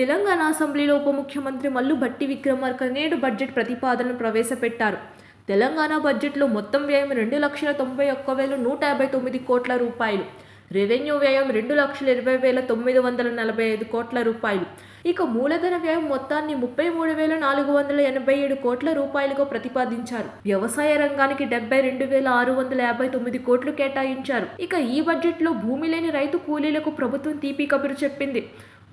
తెలంగాణ అసెంబ్లీలో ఉప ముఖ్యమంత్రి మల్లు భట్టి విక్రమార్క నేడు బడ్జెట్ ప్రతిపాదనను ప్రవేశపెట్టారు. తెలంగాణ బడ్జెట్లో మొత్తం వ్యయం 2,91,159 కోట్ల రూపాయలు. రెవెన్యూ వ్యయం 2,20,945 కోట్ల రూపాయలు. ఇక మూలధన వ్యయం మొత్తాన్ని 33,487 కోట్ల రూపాయలుగా ప్రతిపాదించారు. వ్యవసాయ రంగానికి 72,659 కోట్లు కేటాయించారు. ఇక ఈ బడ్జెట్లో భూమి లేని రైతు కూలీలకు ప్రభుత్వం తీపి కబురు చెప్పింది.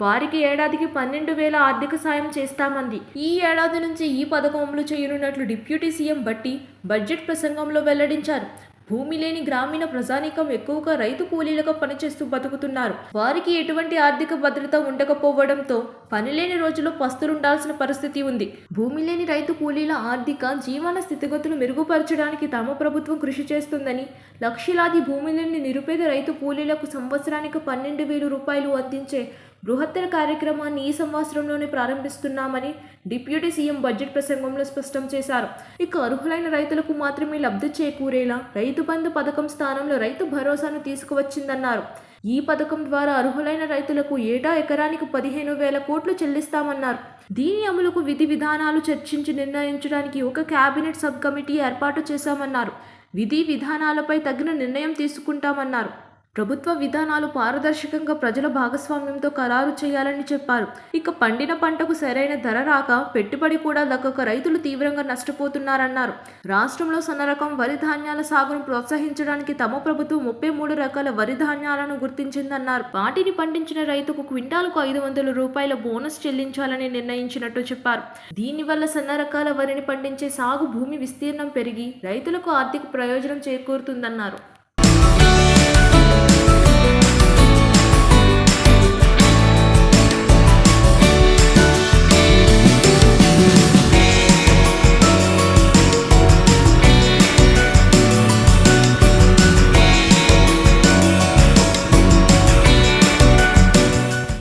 వారికి ఏడాదికి 12,000 ఆర్థిక సాయం చేస్తామంది. ఈ ఏడాది నుంచి ఈ పథకం అమలు చేయనున్నట్లు డిప్యూటీ సీఎం భట్టి బడ్జెట్ ప్రసంగంలో వెల్లడించారు. భూమి లేని గ్రామీణ ప్రజానీకం ఎక్కువగా రైతు కూలీలుగా పనిచేస్తూ బతుకుతున్నారు. వారికి ఎటువంటి ఆర్థిక భద్రత ఉండకపోవడంతో పనిలేని రోజుల్లో పస్తులుండాల్సిన పరిస్థితి ఉంది. భూమి లేని రైతు కూలీల ఆర్థిక జీవన స్థితిగతులు మెరుగుపరచడానికి తమ ప్రభుత్వం కృషి చేస్తుందని, లక్షలాది భూమి లేని నిరుపేద రైతు కూలీలకు సంవత్సరానికి 12,000 రూపాయలు అందించే బృహత్తర కార్యక్రమాన్ని ఈ సంవత్సరంలోనే ప్రారంభిస్తున్నామని డిప్యూటీ సీఎం బడ్జెట్ ప్రసంగంలో స్పష్టం చేశారు. ఇక అర్హులైన రైతులకు మాత్రమే లబ్ధి చేకూరేలా రైతు బంధు పథకం స్థానంలో రైతు భరోసాను తీసుకువచ్చిందన్నారు. ఈ పథకం ద్వారా అర్హులైన రైతులకు ఏటా ఎకరానికి 15,000 కోట్లు చెల్లిస్తామన్నారు. దీని అమలుకు విధి విధానాలు చర్చించి నిర్ణయించడానికి ఒక కేబినెట్ సబ్ కమిటీ ఏర్పాటు చేశామన్నారు. విధి విధానాలపై తగిన నిర్ణయం తీసుకుంటామన్నారు. ప్రభుత్వ విధానాలు పారదర్శకంగా ప్రజల భాగస్వామ్యంతో ఖరారు చేయాలని చెప్పారు. ఇక పండిన పంటకు సరైన ధర రాక పెట్టుబడి కూడా దక్కక రైతులు తీవ్రంగా నష్టపోతున్నారన్నారు. రాష్ట్రంలో సన్నరకం వరి ధాన్యాల సాగును ప్రోత్సహించడానికి తమ ప్రభుత్వం 33 రకాల వరి ధాన్యాలను గుర్తించిందన్నారు. వాటిని పండించిన రైతుకు క్వింటాలకు 500 రూపాయల బోనస్ చెల్లించాలని నిర్ణయించినట్టు చెప్పారు. దీనివల్ల సన్న రకాల వరిని పండించే సాగు భూమి విస్తీర్ణం పెరిగి రైతులకు ఆర్థిక ప్రయోజనం చేకూరుతుందన్నారు.